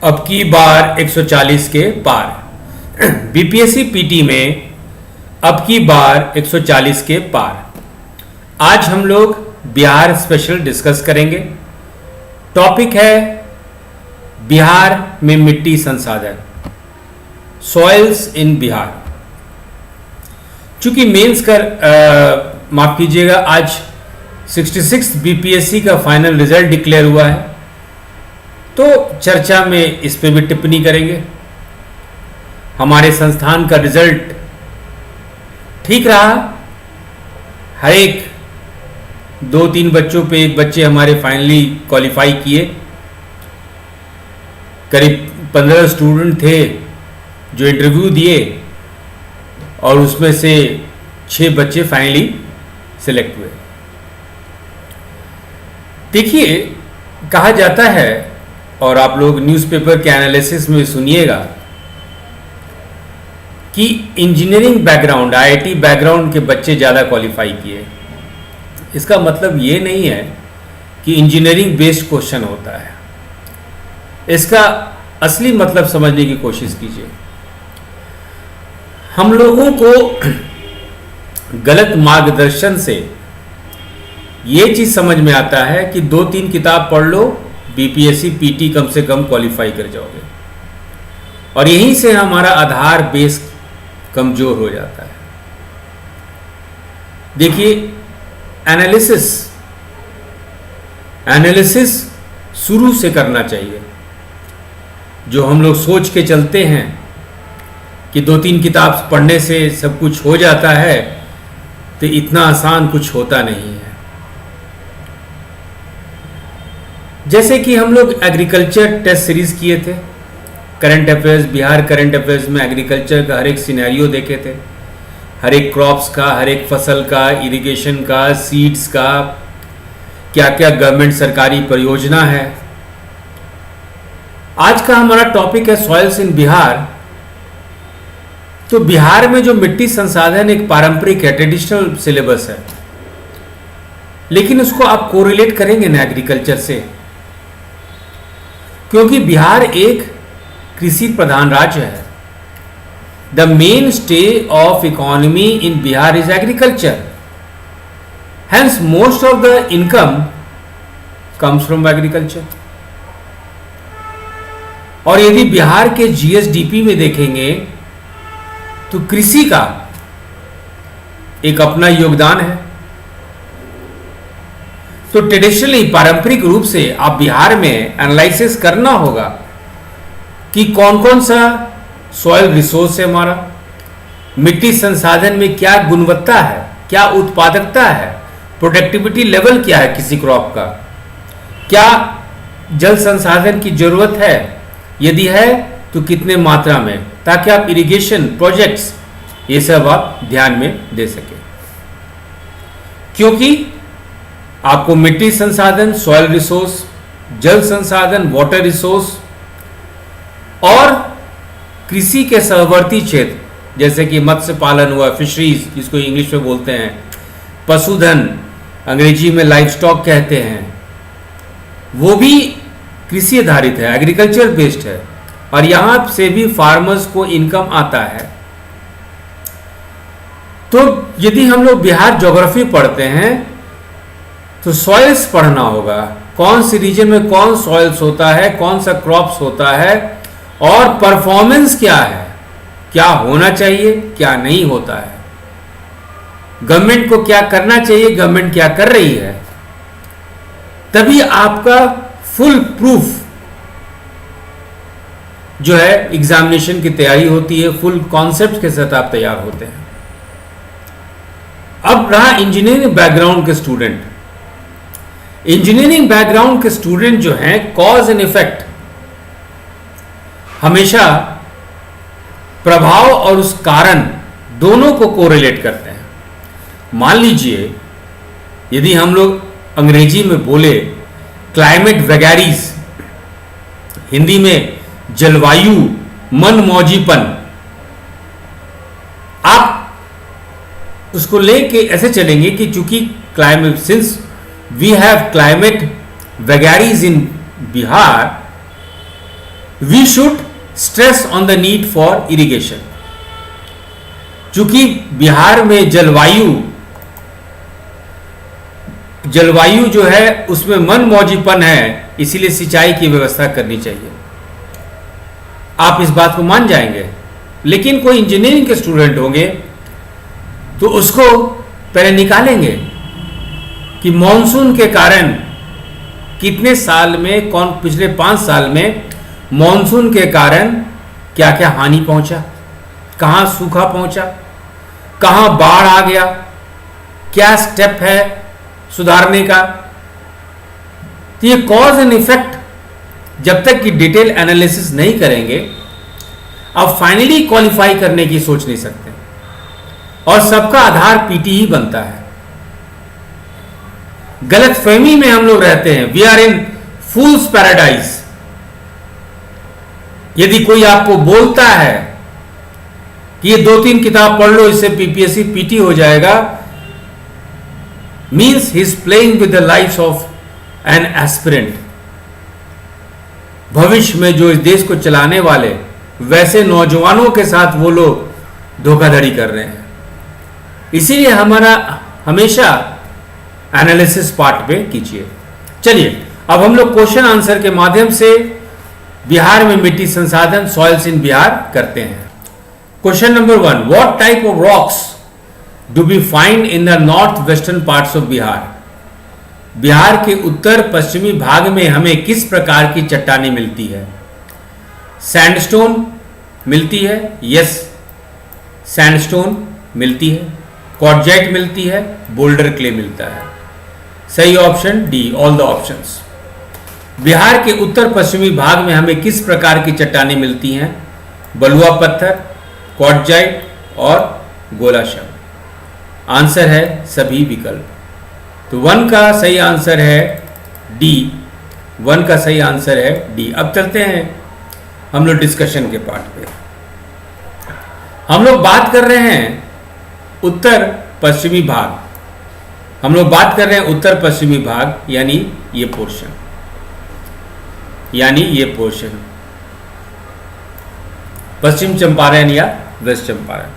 अब की बार 140 के पार। बीपीएससी पीटी में अब की बार 140 के पार। आज हम लोग बिहार स्पेशल डिस्कस करेंगे। टॉपिक है बिहार में मिट्टी संसाधन, सॉइल्स इन बिहार। चूंकि मेंस माफ कीजिएगा, आज 66 बीपीएससी का फाइनल रिजल्ट डिक्लेयर हुआ है, तो चर्चा में इस पे भी टिप्पणी करेंगे। हमारे संस्थान का रिजल्ट ठीक रहा। हर एक 2-3 बच्चों पे एक बच्चे हमारे फाइनली क्वालिफाई किए। करीब 15 स्टूडेंट थे जो इंटरव्यू दिए और उसमें से 6 बच्चे फाइनली सिलेक्ट हुए। देखिए, कहा जाता है और आप लोग न्यूज़पेपर के एनालिसिस में सुनिएगा कि इंजीनियरिंग बैकग्राउंड, आईआईटी बैकग्राउंड के बच्चे ज़्यादा क्वालिफाई किए। इसका मतलब ये नहीं है कि इंजीनियरिंग बेस्ड क्वेश्चन होता है। इसका असली मतलब समझने की कोशिश कीजिए। हम लोगों को गलत मार्गदर्शन से ये चीज़ समझ में आता है कि 2-3 किताब पढ़ लो, बीपीएससी पीटी कम से कम क्वालिफाई कर जाओगे, और यहीं से हमारा आधार बेस कमजोर हो जाता है। देखिए, एनालिसिस शुरू से करना चाहिए। जो हम लोग सोच के चलते हैं कि 2-3 किताब पढ़ने से सब कुछ हो जाता है, तो इतना आसान कुछ होता नहीं है। जैसे कि हम लोग एग्रीकल्चर टेस्ट सीरीज किए थे, current affairs, Bihar current affairs में एग्रीकल्चर का हर एक सिनेरियो देखे थे, हर एक क्रॉप्स का, हर एक फसल का, इरिगेशन का, सीड्स का, क्या क्या गवर्नमेंट सरकारी परियोजना है। आज का हमारा टॉपिक है सॉइल्स इन बिहार। तो बिहार में जो मिट्टी संसाधन एक पारंपरिक है, ट्रेडिशनल सिलेबस है, लेकिन उसको आप कोरिलेट करेंगे ना एग्रीकल्चर से, क्योंकि बिहार एक कृषि प्रधान राज्य है। The main stay of economy in Bihar is agriculture, hence most of the income comes from agriculture. और यदि बिहार के जीएसडीपी में देखेंगे तो कृषि का एक अपना योगदान है। तो ट्रेडिशनली, पारंपरिक रूप से आप बिहार में एनालिसिस करना होगा कि कौन कौन सा सॉइल रिसोर्स है हमारा, मिट्टी संसाधन में क्या गुणवत्ता है, क्या उत्पादकता है, प्रोडक्टिविटी लेवल क्या है किसी क्रॉप का, क्या जल संसाधन की जरूरत है, यदि है तो कितने मात्रा में, ताकि आप इरिगेशन प्रोजेक्ट्स ये सब आप ध्यान में दे सके। क्योंकि आपको मिट्टी संसाधन, सॉइल रिसोर्स, जल संसाधन, वाटर रिसोर्स और कृषि के सहवर्ती क्षेत्र जैसे कि मत्स्य पालन हुआ, फिशरीज जिसको इंग्लिश में बोलते हैं, पशुधन अंग्रेजी में लाइव स्टॉक कहते हैं, वो भी कृषि आधारित है, एग्रीकल्चर बेस्ड है, और यहां से भी फार्मर्स को इनकम आता है। तो यदि हम लोग बिहार ज्योग्राफी पढ़ते हैं तो सॉइल्स पढ़ना होगा, कौन सी रीजन में कौन सॉइल्स होता है, कौन सा क्रॉप्स होता है, और परफॉर्मेंस क्या है, क्या होना चाहिए, क्या नहीं होता है, गवर्नमेंट को क्या करना चाहिए, गवर्नमेंट क्या कर रही है। तभी आपका फुल प्रूफ जो है एग्जामिनेशन की तैयारी होती है, फुल कॉन्सेप्ट के साथ आप तैयार होते हैं। अब रहा इंजीनियरिंग बैकग्राउंड के स्टूडेंट। इंजीनियरिंग बैकग्राउंड के स्टूडेंट जो हैं, कॉज एंड इफेक्ट हमेशा प्रभाव और उस कारण दोनों को कोरिलेट करते हैं। मान लीजिए, यदि हम लोग अंग्रेजी में बोले क्लाइमेट वेगैरीज, हिंदी में जलवायु मनमौजीपन, आप उसको लेके ऐसे चलेंगे कि चूंकि climate, since we have climate vagaries in Bihar, we should stress on the need for irrigation. चूंकि बिहार में जलवायु जो है उसमें मनमौजीपन है, इसीलिए सिंचाई की व्यवस्था करनी चाहिए। आप इस बात को मान जाएंगे। लेकिन कोई इंजीनियरिंग के स्टूडेंट होंगे तो उसको पहले निकालेंगे कि मॉनसून के कारण कितने साल में, पिछले 5 साल में मॉनसून के कारण क्या क्या हानि पहुंचा, कहां सूखा पहुंचा, कहां बाढ़ आ गया, क्या स्टेप है सुधारने का। तो ये कॉज एंड इफेक्ट जब तक कि डिटेल एनालिसिस नहीं करेंगे, अब फाइनली क्वालिफाई करने की सोच नहीं सकते। और सबका आधार पीटी ही बनता है। गलतफहमी में हम लोग रहते हैं। We are in fool's paradise. यदि कोई आपको बोलता है कि ये 2-3 किताब पढ़ लो, इससे पीपीएससी पीटी हो जाएगा, means he is playing with the life of an aspirant. भविष्य में जो इस देश को चलाने वाले वैसे नौजवानों के साथ वो लोग धोखाधड़ी कर रहे हैं। इसीलिए हमारा हमेशा एनालिसिस पार्ट पे कीजिए। चलिए अब हम लोग क्वेश्चन आंसर के माध्यम से बिहार में मिट्टी संसाधन, सॉइल्स इन बिहार करते हैं। Question number 1, what type of rocks do we find in the north western parts of Bihar. Bihar के उत्तर पश्चिमी भाग में हमें किस प्रकार की चट्टानें मिलती है। सैंडस्टोन मिलती है, यस सैंडस्टोन मिलती है। क्वार्टजाइट मिलती है, बोल्डर क्ले मिलता है। सही option D, all the options. Bihar के उत्तर पश्चिमी भाग में हमें किस प्रकार की चट्टानें मिलती हैं। बलुआ पत्थर, क्वार्टजाइट और गोलाश्म। आंसर है सभी विकल्प। तो 1 का सही आंसर है डी। 1 का सही आंसर है डी। अब चलते हैं हम लोग डिस्कशन के पार्ट पे। हम लोग बात कर रहे हैं उत्तर पश्चिमी भाग। हम लोग बात कर रहे हैं उत्तर पश्चिमी भाग, यानी ये पोर्शन, पश्चिम चंपारण या वेस्ट चंपारण।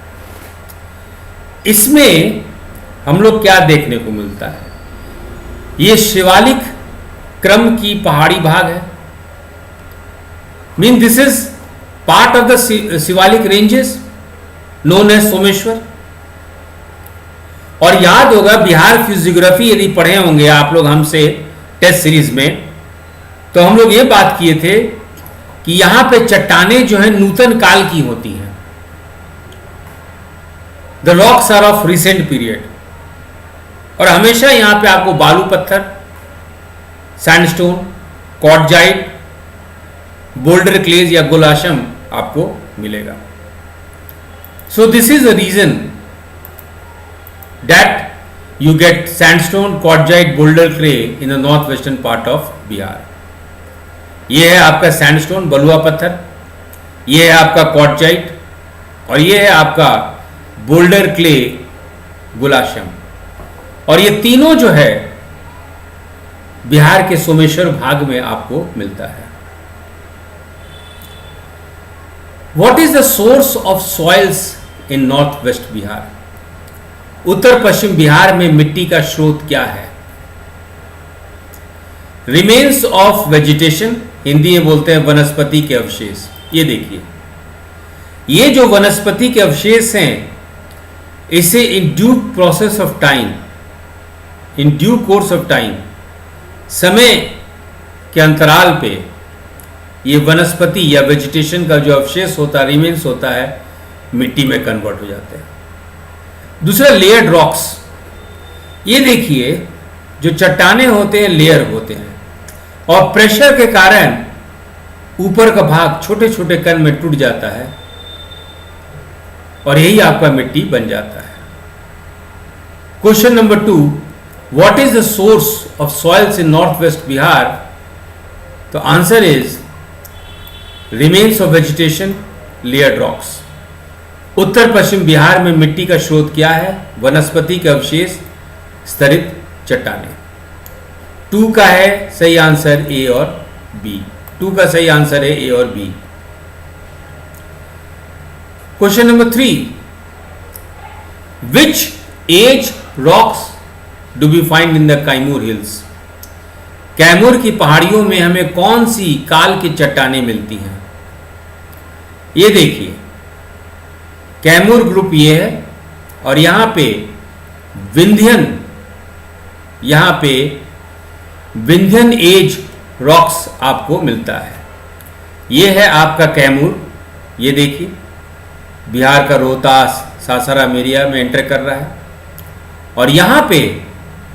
इसमें हम लोग क्या देखने को मिलता है, ये शिवालिक क्रम की पहाड़ी भाग है। Mean this is part of the Shivalik ranges known as Someshwar. और याद होगा बिहार की जियोग्राफी यदि पढ़े होंगे आप लोग हमसे टेस्ट सीरीज में, तो हम लोग ये बात किए थे कि यहां पे चट्टानें जो है नूतन काल की होती हैं। The rocks are of recent period. और हमेशा यहां पे आपको बालू पत्थर, सैंडस्टोन, क्वार्टजाइट, बोल्डर क्लेज या गोलाश्म आपको मिलेगा। So this is the reason that you get sandstone, quartzite, boulder clay in the northwestern part of Bihar. ये है आपका सैंडस्टोन, बलुआ पत्थर, ये है आपका क्वार्टजाइट और ये है आपका बोल्डर क्ले, गोलाश्म। और ये तीनों जो है बिहार के सोमेश्वर भाग में आपको मिलता है। What is the source of soils in north west Bihar. उत्तर पश्चिम बिहार में मिट्टी का स्रोत क्या है। रिमेन्स ऑफ वेजिटेशन, हिंदी में बोलते हैं वनस्पति के अवशेष। ये देखिए, ये जो वनस्पति के अवशेष हैं, इसे in due process of time, in due course of time, समय के अंतराल पे ये वनस्पति या वेजिटेशन का जो अवशेष होता है, रिमेन्स होता है, मिट्टी में कन्वर्ट हो जाते हैं। दूसरा लेयर्ड रॉक्स। ये देखिए जो चट्टाने होते हैं लेयर होते हैं और प्रेशर के कारण ऊपर का भाग छोटे छोटे कण में टूट जाता है और यही आपका मिट्टी बन जाता है। Question number 2, what is the source of soils in north west Bihar. तो answer is remains of vegetation, layered rocks. उत्तर पश्चिम बिहार में मिट्टी का स्रोत क्या है। वनस्पति के अवशेष, स्तरित चट्टानें। 2 का है सही आंसर ए और बी। 2 का सही आंसर है ए और B. Question number 3, which age rocks do we find in the Kaimur hills? Kaimur की पहाड़ियों में हमें कौन सी काल की चट्टानें मिलती हैं? ये देखिए, कैमूर ग्रुप ये है और यहां पे विंध्यन एज रॉक्स आपको मिलता है। ये है आपका कैमूर। ये देखिए, बिहार का रोहतास सासाराम एरिया में एंटर कर रहा है और यहाँ पे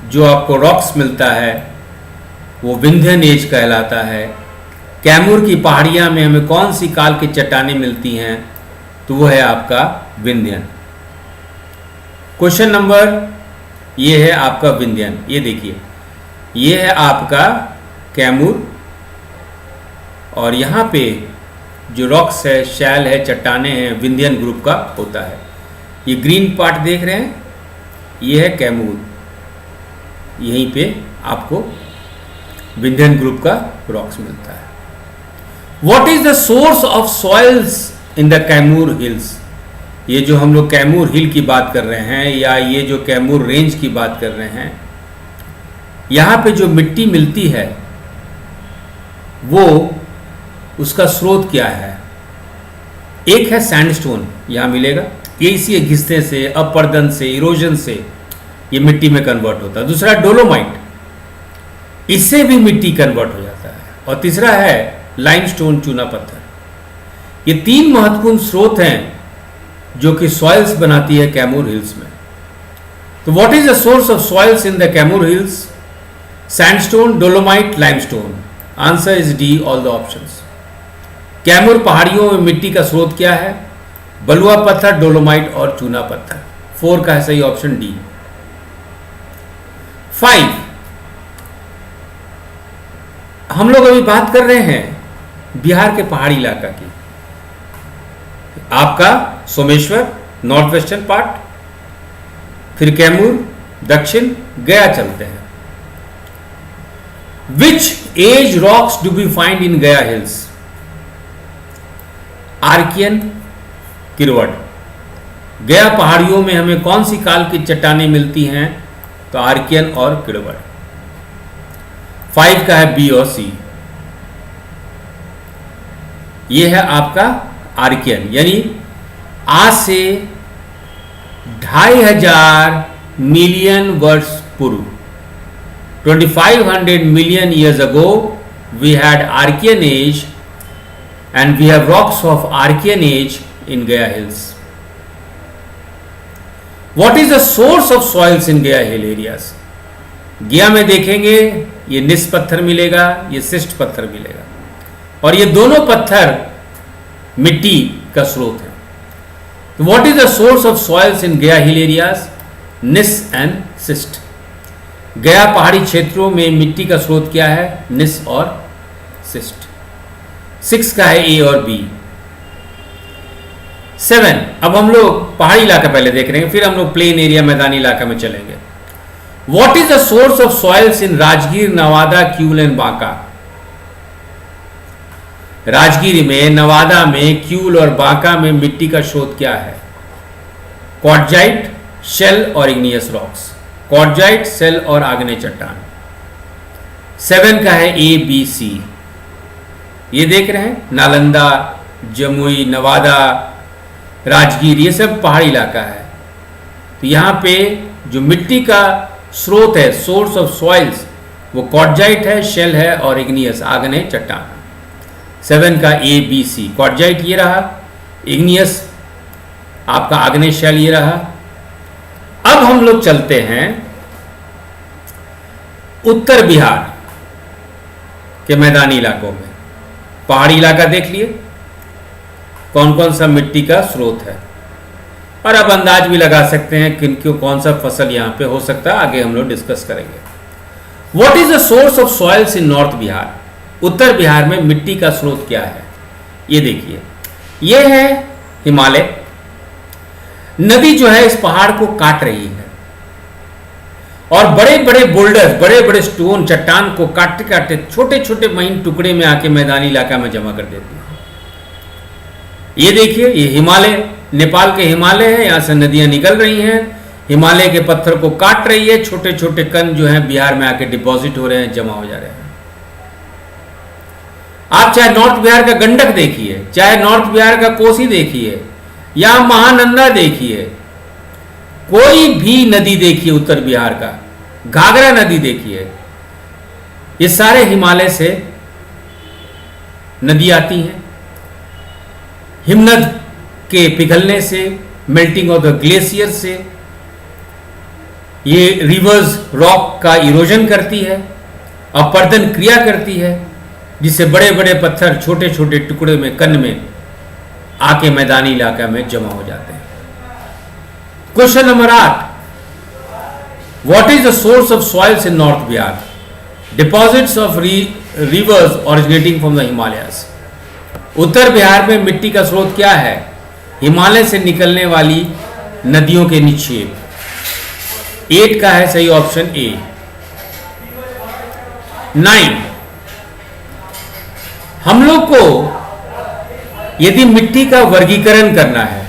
जो आपको रॉक्स मिलता है वो विंध्यन एज कहलाता है। कैमूर की पहाड़ियाँ में हमें कौन सी काल की चट्टानें मिलती हैं? तो वो है आपका विंध्यन। क्वेश्चन नंबर ये है आपका विंध्यन। ये देखिए, ये है आपका कैमूर और यहाँ पे जो रॉक्स है, शैल है, चट्टानें हैं, विंध्यन ग्रुप का होता है। ये ग्रीन पार्ट देख रहे हैं, ये है कैमूर। यहीं पे आपको विंध्यन ग्रुप का रॉक्स मिलता है। What is the source of soils in the Kaimur hills? ये जो हम लोग कैमूर हिल की बात कर रहे हैं या ये जो कैमूर रेंज की बात कर रहे हैं, यहाँ पे जो मिट्टी मिलती है वो उसका स्रोत क्या है? एक है सैंडस्टोन, यहाँ मिलेगा, ये इसी घिसने से, अपरदन से, इरोजन से ये मिट्टी में कन्वर्ट होता है। दूसरा डोलोमाइट, इससे भी मिट्टी कन्वर्ट हो जाता है। और तीसरा है लाइमस्टोन, चूना पत्थर। ये 3 महत्वपूर्ण स्रोत हैं जो कि सॉइल्स बनाती है कैमूर हिल्स में। तो what is the source of soils in the Kaimur hills? Sandstone, dolomite, limestone. Answer is D, all the options. Kaimur पहाड़ियों में मिट्टी का स्रोत क्या है? बलुआ पत्थर, डोलोमाइट और चूना पत्थर। 4 का है सही ऑप्शन डी। 5, हम लोग अभी बात कर रहे हैं बिहार के पहाड़ी इलाका की। आपका सोमेश्वर नॉर्थ वेस्टर्न पार्ट, फिर कैमूर दक्षिण, गया चलते हैं। Which age rocks do we find in Gaya hills? Archaean, किरवट। गया पहाड़ियों में हमें कौन सी काल की चट्टानें मिलती हैं? तो आर्कियन और किरवट। 5 का है बी और सी। यह है आपका आर्कियन, यानी आज से 2500 मिलियन वर्ष पूर्व, 2500 million years ago we had Archean age and we have rocks of Archean age in Gaya Hills. What is the source of soils in Gaya Hill areas? गया में देखेंगे ये निस पत्थर मिलेगा, ये शिष्ट पत्थर मिलेगा और ये दोनों पत्थर मिट्टी का स्रोत है। तो what is the source of soils in Gaya hill areas? निस एंड शिष्ट। गया पहाड़ी क्षेत्रों में मिट्टी का स्रोत क्या है? निस और शिष्ट। 6 का है ए और बी। 7, अब हम लोग पहाड़ी इलाका पहले देख रहे हैं, फिर हम लोग प्लेन एरिया, मैदानी इलाका में चलेंगे। What is the source of soils in Rajgir, Nawada, Kiul and Banka? Rajgir में, नवादा में, क्यूल और बांका में मिट्टी का स्रोत क्या है? क्वार्टजाइट, शेल और इग्नियस रॉक्स। क्वार्टजाइट, शेल और आग्नेय चट्टान। 7 का है ए बी सी। ये देख रहे हैं नालंदा, जमुई, नवादा, राजगीर, ये सब पहाड़ी इलाका है। तो यहाँ पे जो मिट्टी का स्रोत है, सोर्स ऑफ सॉइल्स, वो क्वार्टजाइट है, शेल है और इग्नियस, आग्नेय चट्टान। 7 का ए बी सी। क्वार्टजाइट ये रहा, इग्नियस आपका आग्नेय शेल ये रहा। अब हम लोग चलते हैं उत्तर बिहार के मैदानी इलाकों में। पहाड़ी इलाका देख लिए कौन कौन सा मिट्टी का स्रोत है और अब अंदाज भी लगा सकते हैं किन क्यों कौन सा फसल यहां पे हो सकता है, आगे हम लोग डिस्कस करेंगे। What is the source of soils in north Bihar? उत्तर बिहार में मिट्टी का स्रोत क्या है? ये देखिए, ये है हिमालय। नदी जो है इस पहाड़ को काट रही है और बड़े बड़े बोल्डर, बड़े बड़े स्टोन, चट्टान को काटते काटते छोटे छोटे महीन टुकड़े में आके मैदानी इलाका में जमा कर देती है। ये देखिए, ये हिमालय, नेपाल के हिमालय है, यहाँ से नदियां निकल रही हैं, हिमालय के पत्थर को काट रही है, छोटे छोटे कण जो हैं बिहार में आके डिपॉजिट हो रहे हैं, जमा हो जा रहे हैं। आप चाहे नॉर्थ बिहार का गंडक देखिए, चाहे नॉर्थ बिहार का कोसी देखिए, या महानंदा देखिए, कोई भी नदी देखिए उत्तर बिहार का, घाघरा नदी देखिए, ये सारे हिमालय से नदी आती हैं। हिमनद के पिघलने से, मेल्टिंग ऑफ द ग्लेशियर से, ये रिवर्स रॉक का इरोजन करती है, अपरदन क्रिया करती है, जिससे बड़े बड़े पत्थर छोटे छोटे टुकड़े में, कण में आके मैदानी इलाका में जमा हो जाते हैं। Question number 8, what is the source of soils in north Bihar? Deposits of rivers originating from the Himalayas. उत्तर बिहार में मिट्टी का स्रोत क्या है? हिमालय से निकलने वाली नदियों के निक्षेप। 8 का है सही ऑप्शन ए। 9, हम लोग को यदि मिट्टी का वर्गीकरण करना है,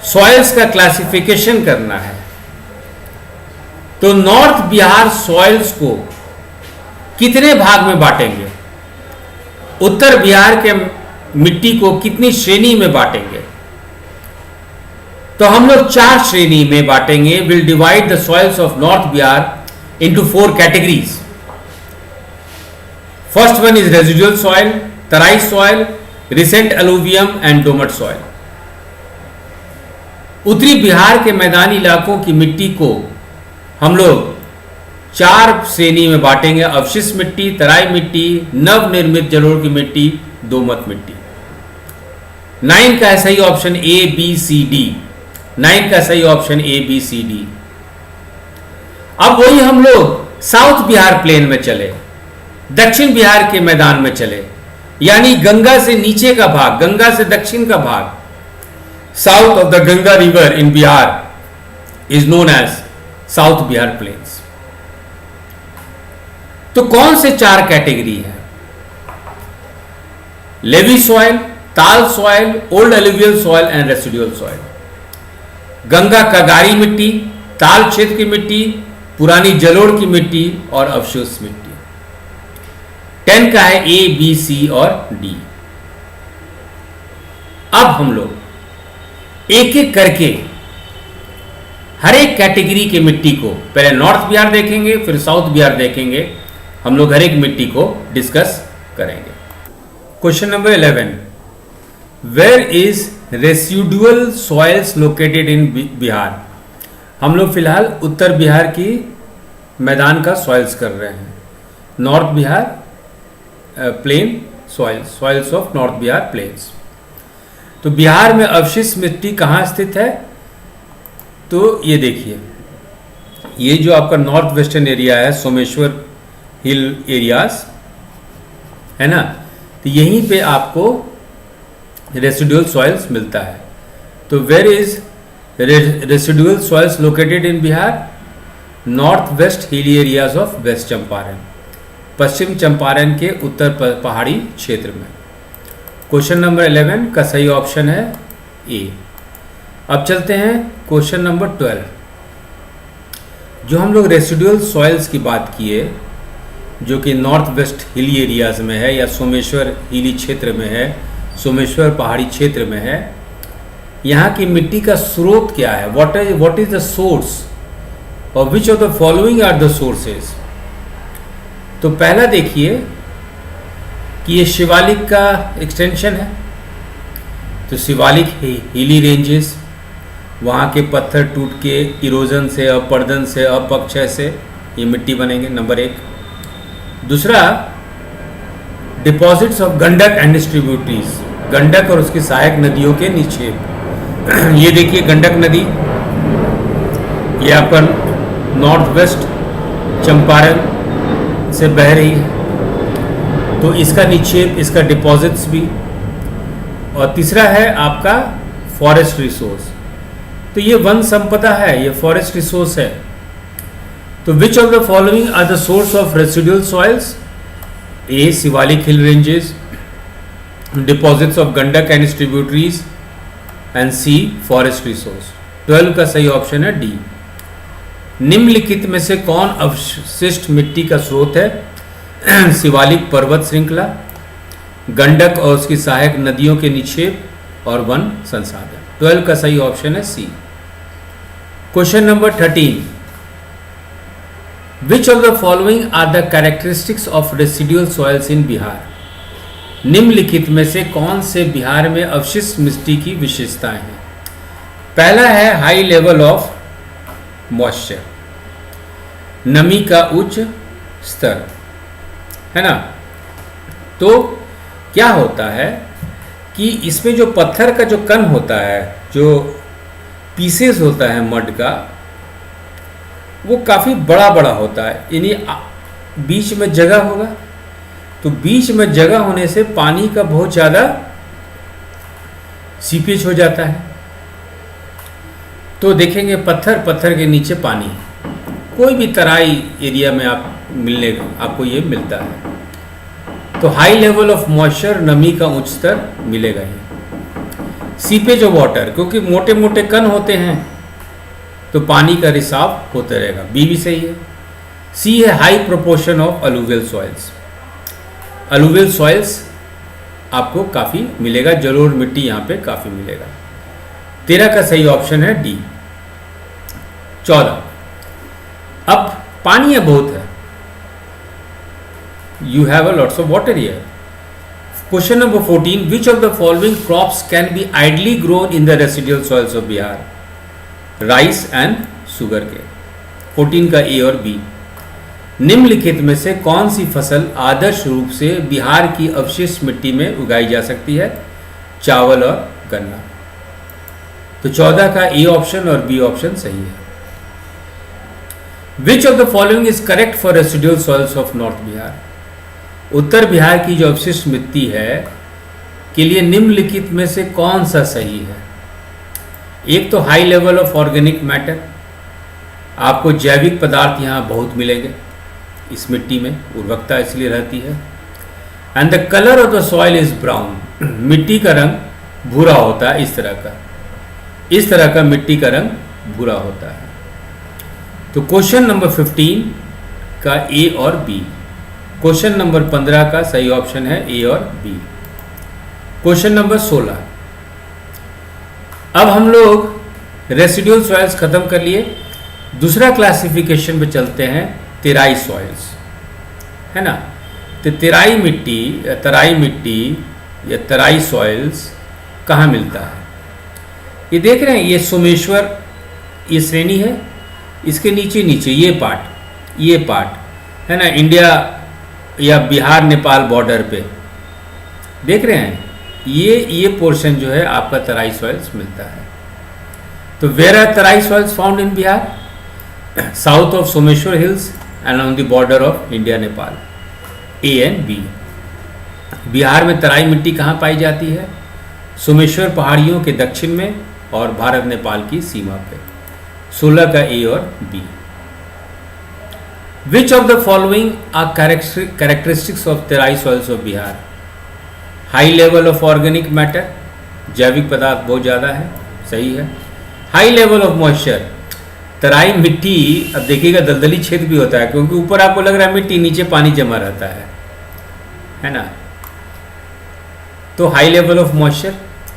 सॉइल्स का क्लासिफिकेशन करना है, तो नॉर्थ बिहार सॉइल्स को कितने भाग में बांटेंगे? उत्तर बिहार के मिट्टी को कितनी श्रेणी में बांटेंगे? तो हम लोग 4 श्रेणी में बांटेंगे। Will divide the soils of north Bihar into 4 categories. First one is residual soil, Terai soil, recent alluvium and domat soil. उत्तरी बिहार के मैदानी इलाकों की मिट्टी को हम लोग 4 श्रेणी में बांटेंगे। अवशिष्ट मिट्टी, तराई मिट्टी, नवनिर्मित जलोढ़ की मिट्टी, दोमट मिट्टी। 9 का सही option A B C D. 9 का सही option A B C D. अब वही हम लोग साउथ बिहार प्लेन में चले, दक्षिण बिहार के मैदान में चले, यानी गंगा से नीचे का भाग, गंगा से दक्षिण का भाग, south of the Ganga river in Bihar is known as south Bihar plains. तो कौन से 4 कैटेगरी है? Levee soil, tal soil, old alluvial soil and residual soil. Ganga कगारी मिट्टी, ताल क्षेत्र की मिट्टी, पुरानी जलोढ़ की मिट्टी और अवशोष मिट्टी। 10 का है ए बी सी और डी। अब हम लोग एक एक करके हर एक कैटेगरी के मिट्टी को, पहले नॉर्थ बिहार देखेंगे, फिर साउथ बिहार देखेंगे, हम लोग हर एक मिट्टी को डिस्कस करेंगे। Question number 11, where is residual soils located in Bihar? हम लोग फिलहाल उत्तर बिहार की मैदान का सॉइल्स कर रहे हैं। North Bihar plain soils of north Bihar plains. तो बिहार में अवशिष्ट मिट्टी कहाँ स्थित है? तो ये देखिए, ये जो आपका नॉर्थ वेस्टर्न एरिया है, सोमेश्वर हिल एरियाज है ना, तो यहीं पे आपको रेसिडुअल सॉइल्स मिलता है। तो where is residual soils located in Bihar? North west hilly areas of west Champaran, पश्चिम चंपारण के उत्तर पहाड़ी क्षेत्र में। क्वेश्चन नंबर 11 का सही ऑप्शन है ए। अब चलते हैं क्वेश्चन नंबर 12। जो हम लोग रेसिडुअल सॉइल्स की बात किए, जो कि नॉर्थ वेस्ट हिली एरियाज में है या सोमेश्वर हिली क्षेत्र में है, सोमेश्वर पहाड़ी क्षेत्र में है, यहाँ की मिट्टी का स्रोत क्या है? व्हाट इज द सोर्स और which of the following are the sources? तो पहला देखिए कि ये शिवालिक का एक्सटेंशन है। तो शिवालिक हिली रेंजेस, वहाँ के पत्थर टूट के इरोजन से, अपरदन से, अपक्षय से ये मिट्टी बनेंगे, नंबर 1। दूसरा, deposits of Gandak and distributaries, Gandak और उसकी सहायक नदियों के निक्षेप। ये देखिए गंडक नदी, ये आपका नॉर्थ वेस्ट चंपारण से बह रही है, तो इसका निक्षेप, इसका डिपॉजिट्स भी। और तीसरा है आपका फॉरेस्ट रिसोर्स। तो ये वन संपदा है, ये फॉरेस्ट रिसोर्स है। तो which of the following are the source of residual soils? A Shivalik hill ranges, deposits of Gandak and its tributaries, and C forest resource. 12 का सही ऑप्शन है डी। निम्नलिखित में से कौन अवशिष्ट मिट्टी का स्रोत है? शिवालिक पर्वत श्रृंखला, गंडक और उसकी सहायक नदियों के निक्षेप और वन संसाधन। 12 का सही ऑप्शन है C. Question number 13, which of the following are the characteristics of residual soils in Bihar? निम्नलिखित में से कौन से बिहार में अवशिष्ट मिट्टी की विशेषताएं हैं? पहला है हाई लेवल ऑफ मॉइस्चर, नमी का उच्च स्तर, है ना। तो क्या होता है कि इसमें जो पत्थर का जो कण होता है, जो पीसेस होता है मड का, वो काफ़ी बड़ा बड़ा होता है, यानी बीच में जगह होगा, तो बीच में जगह होने से पानी का बहुत ज़्यादा सीपेज हो जाता है। तो देखेंगे पत्थर के नीचे पानी, कोई भी तराई एरिया में आपको ये मिलता है। तो हाई लेवल ऑफ मॉइस्चर, नमी का उच्च स्तर मिलेगा ही। सीपेज ऑफ वाटर, क्योंकि मोटे मोटे कण होते हैं तो पानी का रिसाव होता रहेगा, बी भी सही है। सी है high proportion of alluvial soils. Alluvial soils आपको काफ़ी मिलेगा, जलोढ़ मिट्टी यहाँ पे काफ़ी मिलेगा। 13 का सही ऑप्शन है डी। 14, अब पानी बहुत है, you have a lots of water here. Question number 14, which of the following crops can be idly grown in the residual soils of Bihar? Rice and sugar cane. 14 का A और B। निम्नलिखित में से कौन सी फसल आदर्श रूप से बिहार की अवशिष्ट मिट्टी में उगाई जा सकती है? चावल और गन्ना। तो 14 का A ऑप्शन और B ऑप्शन सही है। Which of the following is correct for residual soils of North Bihar? उत्तर बिहार की जो अवशिष्ट मिट्टी है के लिए निम्नलिखित में से कौन सा सही है? एक तो high level of organic matter, आपको जैविक पदार्थ यहाँ बहुत मिलेंगे इस मिट्टी में, उर्वरकता इसलिए रहती है। And the colour of the soil is brown, मिट्टी का रंग भूरा होता है, इस तरह का मिट्टी का रंग भूरा होता है। तो क्वेश्चन नंबर 15 का ए और बी। क्वेश्चन नंबर 15 का सही ऑप्शन है ए और बी। क्वेश्चन नंबर 16, अब हम लोग रेसिडुअल सॉइल्स खत्म कर लिए, दूसरा क्लासिफिकेशन पे चलते हैं, तेराई सॉइल्स, है ना। तो तराई मिट्टी या तराई सॉइल्स कहाँ मिलता है? ये देख रहे हैं, ये सोमेश्वर, ये श्रेणी है, इसके नीचे ये पार्ट है ना, इंडिया या बिहार नेपाल बॉर्डर पे देख रहे हैं, ये पोर्शन जो है आपका तराई सॉइल्स मिलता है। तो where are Terai soils found in Bihar? South of Someshwar hills and on the border of India Nepal. A and B. Bihar में तराई मिट्टी कहाँ पाई जाती है? सोमेश्वर पहाड़ियों के दक्षिण में और भारत नेपाल की सीमा पे। 16 का ए और B. Which of the following are characteristics of terai soils of Bihar? High level of organic matter, जैविक पदार्थ बहुत ज़्यादा है, सही है। High level of moisture, तराई मिट्टी, अब देखिएगा दलदली क्षेत्र भी होता है, क्योंकि ऊपर आपको लग रहा है मिट्टी, नीचे पानी जमा रहता है ना। तो high level of moisture,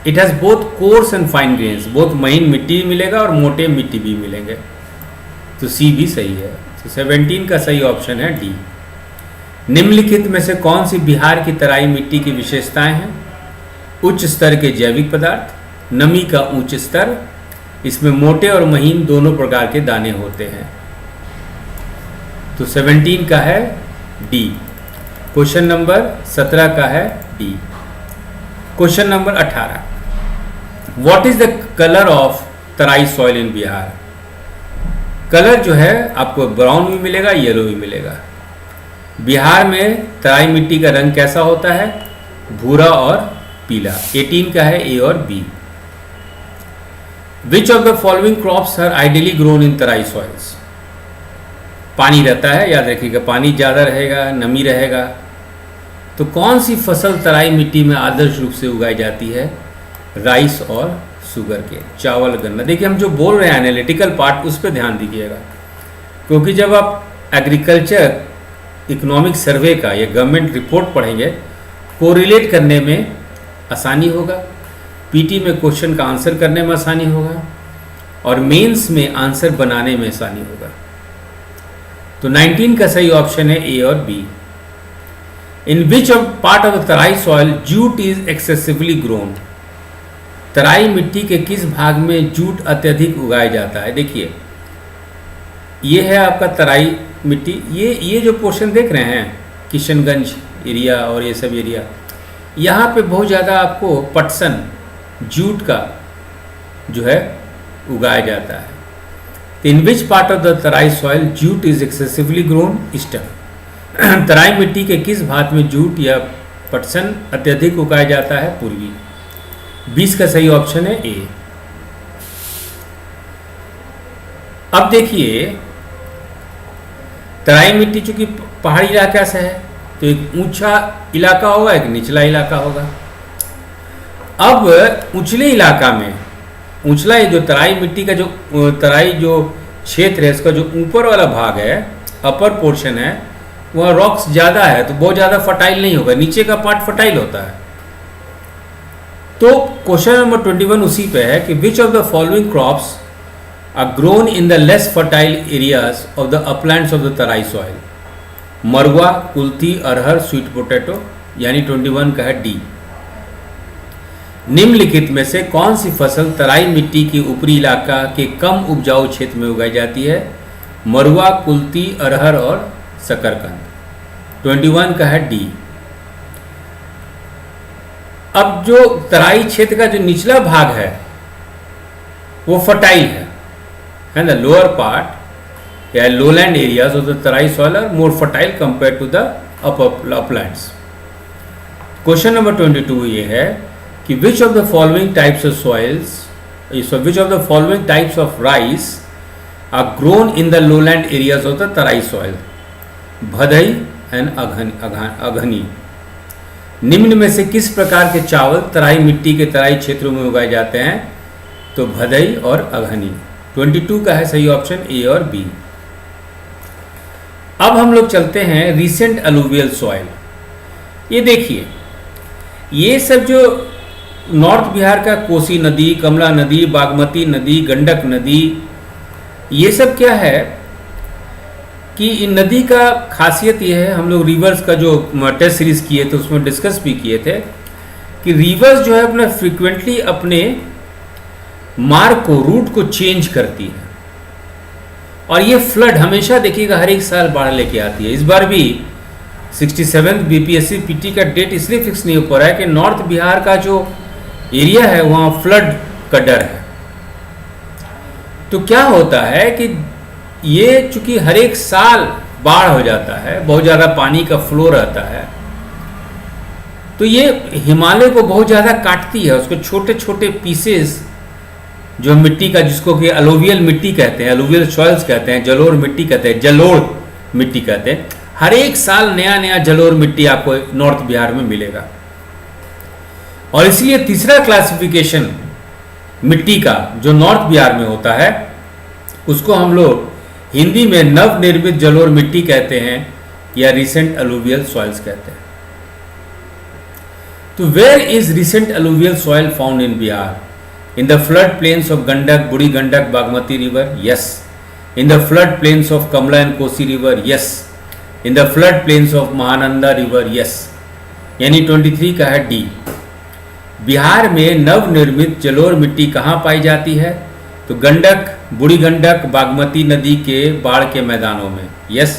it has both course and fine grains, बहुत महीन मिट्टी भी मिलेगा और मोटे मिट्टी भी मिलेंगे। तो सी भी सही है। तो 17 का सही ऑप्शन है डी। निम्नलिखित में से कौन सी बिहार की तराई मिट्टी की विशेषताएं हैं? उच्च स्तर के जैविक पदार्थ, नमी का उच्च स्तर, इसमें मोटे और महीन दोनों प्रकार के दाने होते हैं। तो 17 का है डी। क्वेश्चन नंबर 17 का है D. Question number 18, what is the colour of Terai soil in Bihar? Colour जो है आपको ब्राउन भी मिलेगा, येलो भी मिलेगा। बिहार में तराई मिट्टी का रंग कैसा होता है? भूरा और पीला। 18 का है ए और B. Which of the following crops are ideally grown in Terai soils? पानी रहता है, याद रखिएगा, पानी ज़्यादा रहेगा, नमी रहेगा। तो कौन सी फसल तराई मिट्टी में आदर्श रूप से उगाई जाती है? राइस और शुगर के, चावल गन्ना। देखिए हम जो बोल रहे हैं एनालिटिकल पार्ट, उस पर ध्यान दीजिएगा, क्योंकि जब आप एग्रीकल्चर इकोनॉमिक सर्वे का या गवर्नमेंट रिपोर्ट पढ़ेंगे, कोरिलेट करने में आसानी होगा, पीटी में क्वेश्चन का आंसर करने में आसानी होगा, और मेंस में आंसर बनाने में आसानी होगा। तो 19 का सही ऑप्शन है ए और B. In which of part of the Terai soil jute is excessively grown? Terai मिट्टी के किस भाग में जूट अत्यधिक उगाया जाता है? देखिए ये है आपका तराई मिट्टी, ये जो पोर्शन देख रहे हैं किशनगंज एरिया और ये सब एरिया, यहाँ पे बहुत ज़्यादा आपको पटसन जूट का जो है उगाया जाता है। In which part of the Terai soil jute is excessively grown? Eastern. Terai मिट्टी के किस भाग में जूट या पटसन अत्यधिक उगाया जाता है? पूर्वी। 20 का सही ऑप्शन है ए। अब देखिए तराई मिट्टी चूंकि पहाड़ी इलाका से है, तो एक ऊंचा इलाका होगा, एक निचला इलाका होगा। अब ऊंचले इलाका में, ऊंचला जो तराई मिट्टी का जो तराई जो क्षेत्र है, इसका जो ऊपर वाला भाग है, अपर पोर्शन है, वह रॉक्स ज़्यादा है, तो बहुत ज़्यादा फर्टाइल नहीं होगा, नीचे का पार्ट फर्टाइल होता है। तो क्वेश्चन नंबर 21 उसी पे है कि which of the following crops are grown in the less fertile areas of the uplands of the Terai soil? मरुआ, कुल्थी, अरहर, स्वीट पोटैटो, यानी 21 का है डी। निम्नलिखित में से कौन सी फसल तराई मिट्टी के ऊपरी इलाका के कम उपजाऊ क्षेत्र में उगाई जाती है? मरुआ, कुल्थी, अरहर और शकरकंद। 21 का है डी। अब जो तराई क्षेत्र का जो निचला भाग है वो फर्टाइल है ना, लोअर पार्ट या lowland areas of the Terai soil are more fertile compare to the uplands. Question number 22 ये है कि which of the following types of soils, which of the following types of rice are grown in the lowland areas of the Terai soil? भदई and अघनी। निम्न में से किस प्रकार के चावल तराई मिट्टी के तराई क्षेत्रों में उगाए जाते हैं? तो भदई और अघनी। 22 का है सही ऑप्शन ए और बी। अब हम लोग चलते हैं रिसेंट अलुवियल सॉइल। ये देखिए, ये सब जो नॉर्थ बिहार का कोसी नदी, कमला नदी, बागमती नदी, गंडक नदी, ये सब क्या है कि इन नदी का खासियत ये है, हम लोग रिवर्स का जो टेस्ट सीरीज किए थे उसमें डिस्कस भी किए थे कि रिवर्स जो है अपना फ्रिक्वेंटली अपने मार्ग को, रूट को चेंज करती है, और ये फ्लड हमेशा देखिएगा हर एक साल बाढ़ लेके आती है। इस बार भी 67 बीपीएससी पीटी का डेट इसलिए फिक्स नहीं हो पा रहा है कि नॉर्थ बिहार का जो एरिया है वहाँ फ्लड का डर है। तो क्या होता है कि ये चूंकि हर एक साल बाढ़ हो जाता है, बहुत ज़्यादा पानी का फ्लो रहता है, तो ये हिमालय को बहुत ज़्यादा काटती है, उसको छोटे छोटे पीसेस जो मिट्टी का, जिसको कि अलुवियल मिट्टी कहते हैं, अलुवियल सॉइल्स कहते हैं, जलोढ़ मिट्टी कहते हैं, जलोढ़ मिट्टी कहते हैं। हर एक साल नया नया जलोढ़ मिट्टी आपको नॉर्थ बिहार में मिलेगा, और इसलिए तीसरा क्लासिफिकेशन मिट्टी का जो नॉर्थ बिहार में होता है उसको हम लोग हिंदी में नवनिर्मित जलोढ़ मिट्टी कहते हैं या रिसेंट अलुवियल सॉइल्स कहते हैं। तो where is recent alluvial soil found in Bihar? In the flood plains of Gandak, Budi Gandak, Bagmati river, yes. In the flood plains of Kamla and Kosi river, yes. In the flood plains of Mahananda river, yes. यानी 23 का है D. Bihar में नवनिर्मित जलोढ़ मिट्टी कहाँ पाई जाती है? तो गंडक, बूढ़ी गंडक, बागमती नदी के बाढ़ के मैदानों में, यस।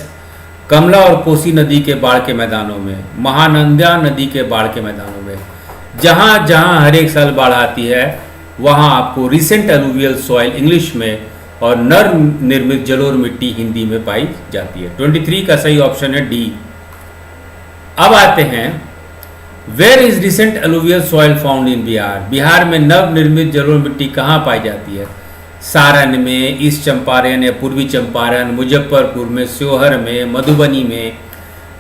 कमला और कोसी नदी के बाढ़ के मैदानों में, महानंदा नदी के बाढ़ के मैदानों में, जहाँ जहाँ हर एक साल बाढ़ आती है वहाँ आपको रिसेंट अलुवियल सॉइल इंग्लिश में और नव निर्मित जलोढ़ मिट्टी हिंदी में पाई जाती है। 23 का सही ऑप्शन है डी। अब आते हैं where is recent alluvial soil found in Bihar? Bihar में नव निर्मित जलोढ़ मिट्टी कहाँ पाई जाती है? सारण में, ईस्ट चंपारण या पूर्वी चंपारण, मुजफ्फरपुर में, श्योहर में, मधुबनी में,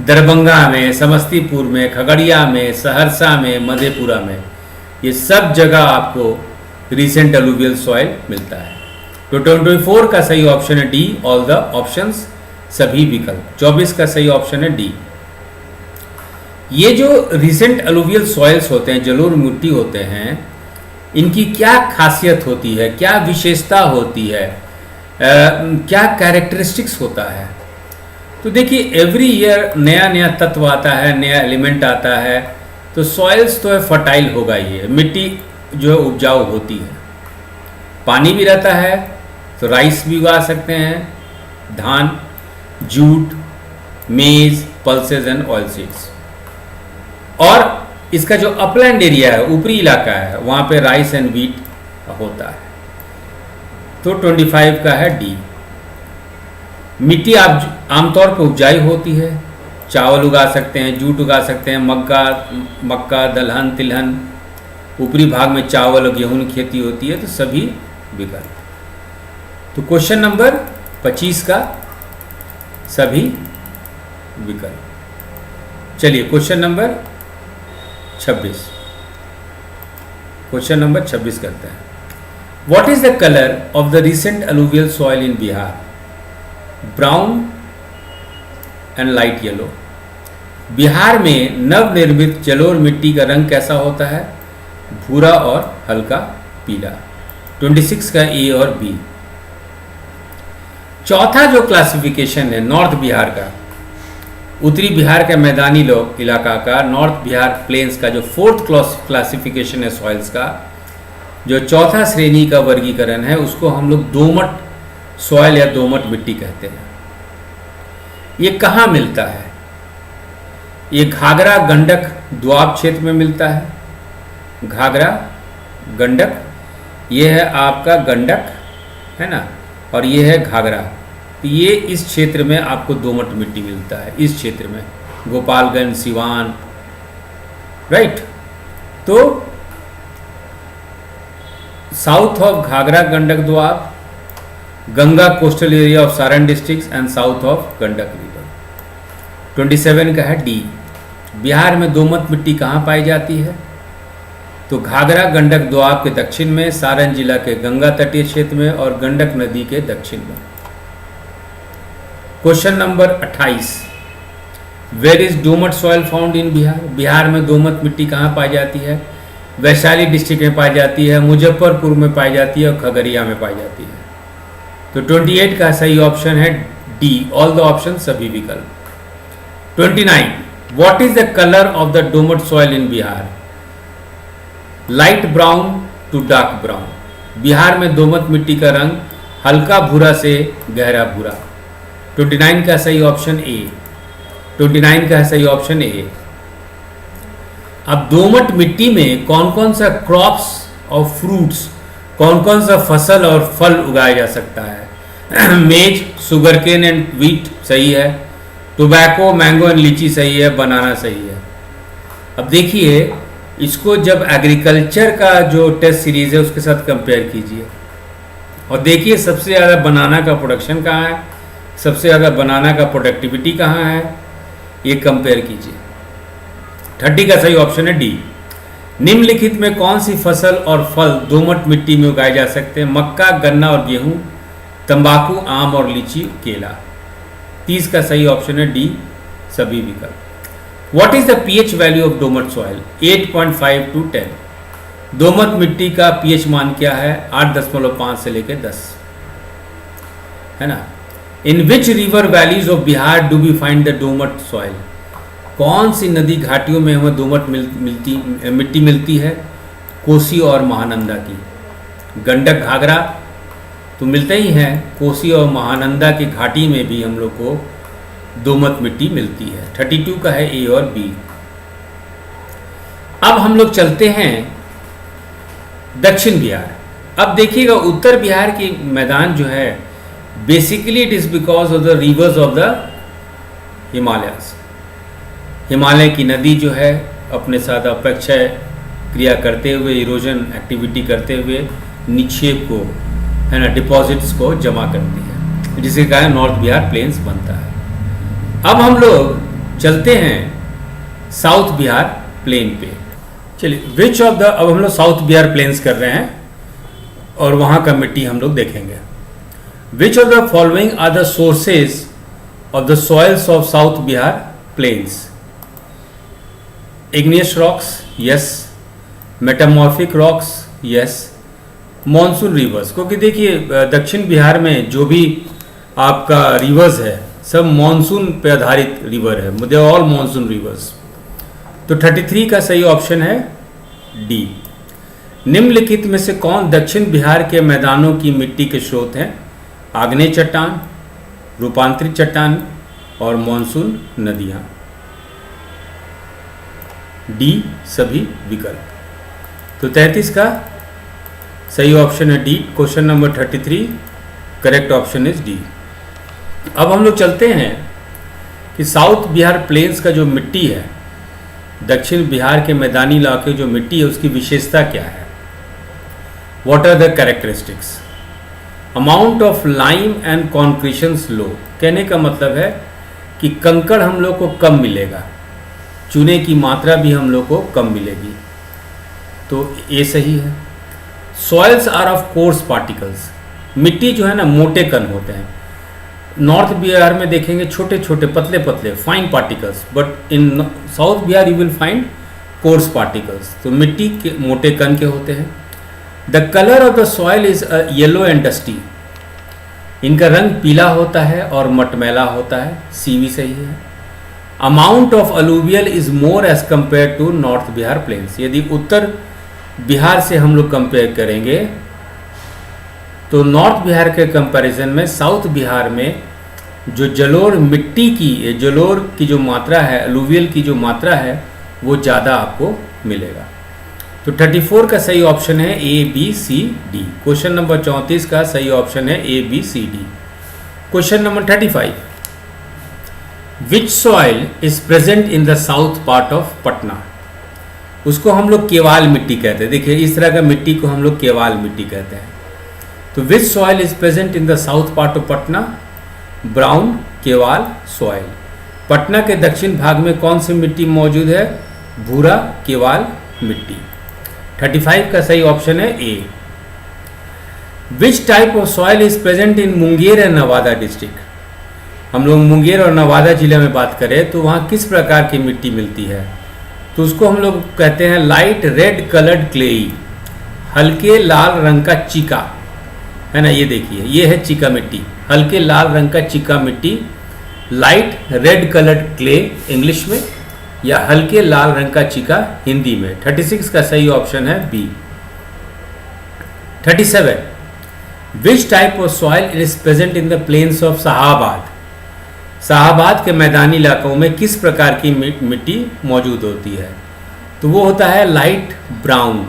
दरभंगा में, समस्तीपुर में, खगड़िया में, सहरसा में, मधेपुरा में, ये सब जगह आपको रिसेंट अलुवियल सॉइल मिलता है। तो 24 का सही ऑप्शन है डी, ऑल द ऑप्शंस, सभी विकल्प। 24 का सही ऑप्शन है डी। ये जो रिसेंट अलुवियल सॉइल्स होते हैं, जलोढ़ मिट्टी होते हैं, इनकी क्या खासियत होती है, क्या विशेषता होती है, क्या कैरेक्टरिस्टिक्स होता है? तो देखिए, एवरी ईयर नया नया तत्व आता है, नया एलिमेंट आता है, तो सॉइल्स तो है फर्टाइल होगा, ये मिट्टी जो है उपजाऊ होती है, पानी भी रहता है तो राइस भी उगा सकते हैं, धान, जूट, मेज, पल्सेस एंड ऑयल सीड्स। और इसका जो अपलैंड एरिया है, ऊपरी इलाका है, वहाँ पे राइस एंड व्हीट होता है। तो 25 का है डी। मिट्टी आमतौर पर उपजाऊ होती है, चावल उगा सकते हैं, जूट उगा सकते हैं, मक्का, दलहन, तिलहन, ऊपरी भाग में चावल और गेहूं की खेती होती है, तो सभी विकल्प। तो क्वेश्चन नंबर 25 का सभी विकल्प। चलिए क्वेश्चन नंबर 26, क्वेश्चन नंबर 26 करते हैं। What is the colour of the recent alluvial soil in Bihar? Brown and light yellow. Bihar में नवनिर्मित जलोढ़ मिट्टी का रंग कैसा होता है? भूरा और हल्का पीला। 26 का ए और बी। चौथा जो क्लासिफिकेशन है नॉर्थ बिहार का, उत्तरी बिहार के मैदानी इलाका का, नॉर्थ बिहार प्लेन्स का जो फोर्थ क्लासिफिकेशन है सॉइल्स का, जो चौथा श्रेणी का वर्गीकरण है, उसको हम लोग दोमट सॉइल या दोमट मिट्टी कहते हैं। ये कहाँ मिलता है? ये घाघरा गंडक दोआब क्षेत्र में मिलता है। घाघरा गंडक, ये है आपका गंडक, है ना, और ये है घाघरा। तो ये इस क्षेत्र में आपको दोमट मिट्टी मिलता है, इस क्षेत्र में गोपालगंज, सिवान, राइट। तो south of Ghaghara Gandak Doab, Ganga coastal area of Saran district and south of Gandak river. 27 का है डी। बिहार में दोमट मिट्टी कहाँ पाई जाती है? तो घाघरा गंडक दोआब के दक्षिण में, सारण जिला के गंगा तटीय क्षेत्र में और गंडक नदी के दक्षिण में। Question number 28, where is domat soil found in Bihar? Bihar में दोमट मिट्टी कहाँ पाई जाती है? वैशाली डिस्ट्रिक्ट में पाई जाती है, मुजफ्फरपुर में पाई जाती है और खगड़िया में पाई जाती है। तो 28 का सही ऑप्शन है डी, ऑल द ऑप्शन, सभी विकल्प। 29, what is the colour of the domat soil in Bihar? Light brown to dark brown. Bihar में दोमट मिट्टी का रंग हल्का भूरा से गहरा भूरा। 29 का सही ऑप्शन ए। 29 का सही ऑप्शन ए। अब दोमट मिट्टी में कौन कौन सा क्रॉप्स और फ्रूट्स, कौन कौन सा फसल और फल उगाया जा सकता है? मेज, सुगरकेन एंड व्हीट सही है, टोबैको, मैंगो एंड लीची सही है, बनाना सही है। अब देखिए, इसको जब एग्रीकल्चर का जो टेस्ट सीरीज है उसके साथ कंपेयर कीजिए और देखिए सबसे ज़्यादा बनाना का प्रोडक्शन कहाँ है, सबसे ज़्यादा बनाना का प्रोडक्टिविटी कहाँ है, ये कंपेयर कीजिए। 30 का सही ऑप्शन है डी। निम्नलिखित में कौन सी फसल और फल दोमट मिट्टी में उगाए जा सकते हैं? मक्का, गन्ना और गेहूं, तंबाकू, आम और लीची, केला। 30 का सही ऑप्शन है डी, सभी विकल्प। What is the pH value of domat soil? 8.5 to 10। दोमट मिट्टी का pH मान क्या है? 8.5 से लेकर 10, है ना। In which river valleys of Bihar do we find the domat soil? कौन सी नदी घाटियों में हमें दोमट मिट्टी मिलती है? कोसी और महानंदा की। गंडक, घाघरा तो मिलते ही हैं, कोसी और महानंदा की घाटी में भी हम लोग को दोमट मिट्टी मिलती है। 32 का है ए और बी। अब हम लोग चलते हैं दक्षिण बिहार। अब देखिएगा, उत्तर बिहार की मैदान जो है basically it is because of the reverse of the Himalayas. Himalaya की नदी जो है अपने साथ अपक्षय क्रिया करते हुए, इरोजन एक्टिविटी करते हुए निक्षेप को है ना, डिपॉजिट्स को जमा करती है, जिसके कारण नॉर्थ बिहार प्लेन्स बनता है। अब हम लोग चलते हैं साउथ बिहार प्लेन पे। चलिए, विच ऑफ द, अब हम लोग साउथ बिहार प्लेन्स कर रहे हैं और वहाँ का मिट्टी हम लोग देखेंगे। Which of the following are the sources of the soils of south Bihar plains? Igneous rocks, yes. Metamorphic rocks, yes. Monsoon rivers, क्योंकि देखिए दक्षिण बिहार में जो भी आपका रिवर्स है सब मॉनसून पे आधारित रिवर है, दे ऑल मॉनसून रिवर्स। तो 33 का सही ऑप्शन है डी। निम्नलिखित में से कौन दक्षिण बिहार के मैदानों की मिट्टी के स्रोत हैं? आग्नेय चट्टान, रूपांतरित चट्टान और मॉनसून नदियां। डी सभी विकल्प। तो 33 का सही ऑप्शन है D. Question number 33 correct option is D. अब हम लोग चलते हैं कि साउथ बिहार प्लेन्स का जो मिट्टी है, दक्षिण बिहार के मैदानी इलाके जो मिट्टी है उसकी विशेषता क्या है? What are the characteristics? Amount of lime and concretions low, कहने का मतलब है कि कंकड़ हम लोग को कम मिलेगा, चूने की मात्रा भी हम लोग को कम मिलेगी, तो ये सही है। Soils are of course particles, मिट्टी जो है ना मोटे कण होते हैं। नॉर्थ बिहार में देखेंगे छोटे छोटे पतले पतले fine particles, but in south Bihar you will find course particles. तो मिट्टी के मोटे कण के होते हैं। The colour of the soil is yellow and dusty, इनका रंग पीला होता है और मटमैला होता है, सी भी सही है। Amount of alluvial is more as compare to north Bihar plains, यदि उत्तर बिहार से हम लोग कंपेयर करेंगे तो नॉर्थ बिहार के कंपैरिजन में साउथ बिहार में जो जलोढ़ मिट्टी की, जलोढ़ की जो मात्रा है, अलूवियल की जो मात्रा है वो ज़्यादा आपको मिलेगा। तो 34 का सही ऑप्शन है A B C D. Question number 34 का सही ऑप्शन है A B C D. Question number 35, which soil is present in the south part of Patna? उसको हम लोग केवाल मिट्टी कहते हैं। देखिए इस तरह का मिट्टी को हम लोग केवाल मिट्टी कहते हैं। तो विच soil is present in the south part of Patna? Brown केवाल सॉइल। पटना के दक्षिण भाग में कौन सी मिट्टी मौजूद है? भूरा केवाल मिट्टी। 35 का सही ऑप्शन है A. Which type of soil is present in Munger and Nawada district? हम लोग मुंगेर और नवादा जिले में बात करें तो वहाँ किस प्रकार की मिट्टी मिलती है? तो उसको हम लोग कहते हैं लाइट रेड कलर्ड क्लेई, हल्के लाल रंग का चीका, है ना। ये देखिए ये है चीका मिट्टी, हल्के लाल रंग का चीका मिट्टी, light red coloured clay English में, या हल्के लाल रंग का चीका हिंदी में। 36 का सही ऑप्शन है B. 37, which type of soil is present in the plains of Shahabad? Shahabad के मैदानी इलाकों में किस प्रकार की मिट्टी मौजूद होती है? तो वो होता है लाइट ब्राउन,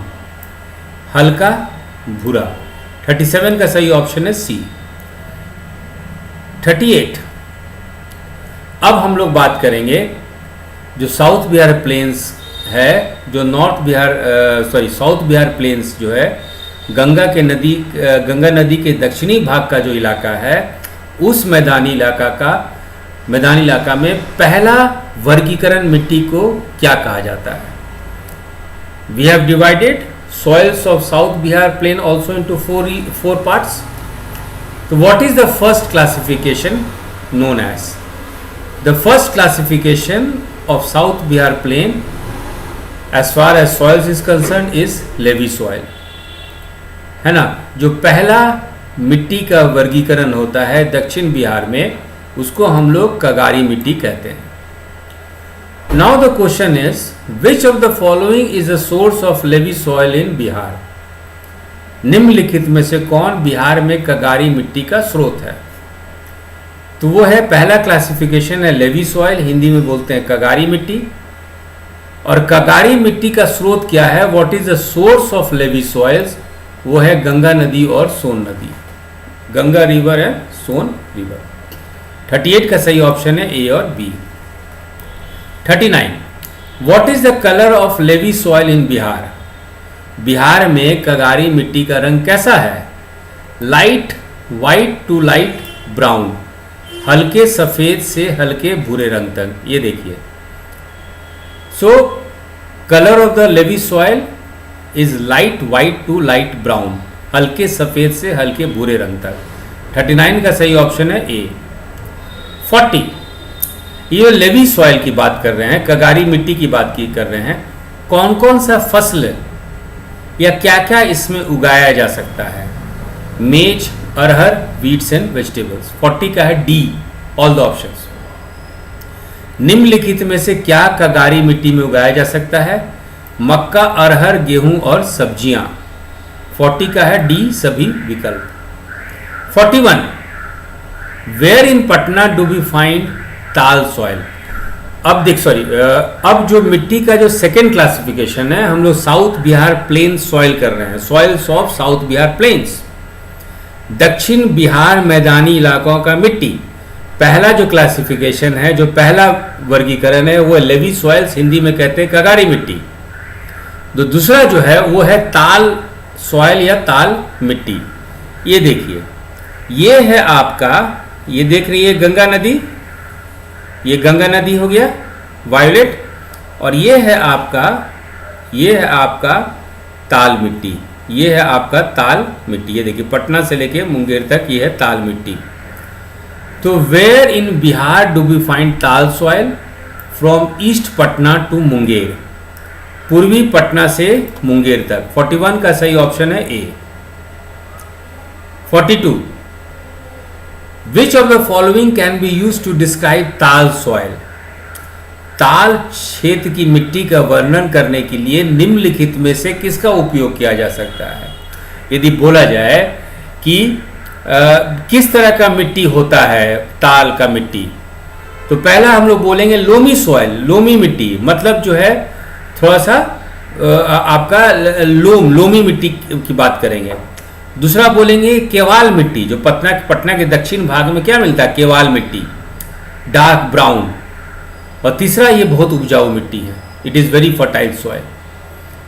हल्का भूरा। 37 का सही ऑप्शन है सी। 38, अब हम लोग बात करेंगे जो साउथ बिहार प्लेन्स है, जो north Bihar south Bihar plains जो है गंगा नदी के दक्षिणी भाग का जो इलाका है, उस मैदानी इलाका में पहला वर्गीकरण मिट्टी को क्या कहा जाता है? We have divided soils of South Bihar plain also into four parts. So what is the first classification known as? The first classification of South Bihar plain as far as soils is concerned is levy soil, है ना। जो पहला मिट्टी का वर्गीकरण होता है दक्षिण बिहार में, उसको हम लोग कगारी मिट्टी कहते हैं। Now the question is, which of the following is the source of levy soil in Bihar? निम्नलिखित में से कौन बिहार में कगारी मिट्टी का स्रोत है? तो वो है, पहला क्लासिफिकेशन है लेवी सॉइल, हिंदी में बोलते हैं कगारी मिट्टी। और कगारी मिट्टी का स्रोत क्या है? What is the source of levee soils? वो है गंगा नदी और सोन नदी। गंगा रिवर है, सोन रिवर। 38 का सही ऑप्शन है ए और B. 39, what is the colour of levee soil in Bihar? Bihar में कगारी मिट्टी का रंग कैसा है? Light white to light brown, हल्के सफ़ेद से हल्के भूरे रंग तक। ये देखिए, so colour of the levee soil is light white to light brown, हल्के सफ़ेद से हल्के भूरे रंग तक। 39 का सही ऑप्शन है ए। 40, ये लेवी सॉइल की बात कर रहे हैं, कगारी मिट्टी की बात कर रहे हैं। कौन कौन सा फसल या क्या क्या इसमें उगाया जा सकता है? मेज, अरहर, वीट्स एंड वेजिटेबल्स। 40 का है डी, ऑल द ऑप्शंस। निम्नलिखित में से क्या कगारी मिट्टी में उगाया जा सकता है? मक्का, अरहर, गेहूं और सब्जियां। 40 का है डी, सभी विकल्प। 41, where in Patna do we find ताल सॉइल? अब अब जो मिट्टी का जो सेकेंड क्लासिफिकेशन है, हम लोग साउथ बिहार प्लेन्स सॉइल कर रहे हैं, soils of south Bihar plains. दक्षिण बिहार मैदानी इलाकों का मिट्टी, पहला जो क्लासिफिकेशन है, जो पहला वर्गीकरण है, वो लेवी सॉइल्स, हिंदी में कहते हैं कगारी मिट्टी। तो दूसरा जो है वो है ताल सॉइल या ताल मिट्टी। ये देखिए, ये है आपका, ये देख रही है गंगा नदी, ये गंगा नदी हो गया वायलेट, और ये है आपका ताल मिट्टी, ये है आपका ताल मिट्टी। ये देखिए, पटना से लेके मुंगेर तक ये है ताल मिट्टी। तो where in Bihar do we find ताल soil? From east Patna to Munger, पूर्वी पटना से मुंगेर तक। 41 का सही ऑप्शन है A. 42, which of the following can be use to describe Tal soil? Tal क्षेत्र की मिट्टी का वर्णन करने के लिए निम्नलिखित में से किसका उपयोग किया जा सकता है? यदि बोला जाए कि किस तरह का मिट्टी होता है ताल का मिट्टी, तो पहला हम लोग बोलेंगे लोमी सॉइल, लोमी मिट्टी, मतलब जो है थोड़ा सा आपका लोमी मिट्टी की बात करेंगे। दूसरा बोलेंगे केवाल मिट्टी, जो पटना के दक्षिण भाग में क्या मिलता है? केवाल मिट्टी, डार्क ब्राउन। और तीसरा, ये बहुत उपजाऊ मिट्टी है, it is very fertile soil.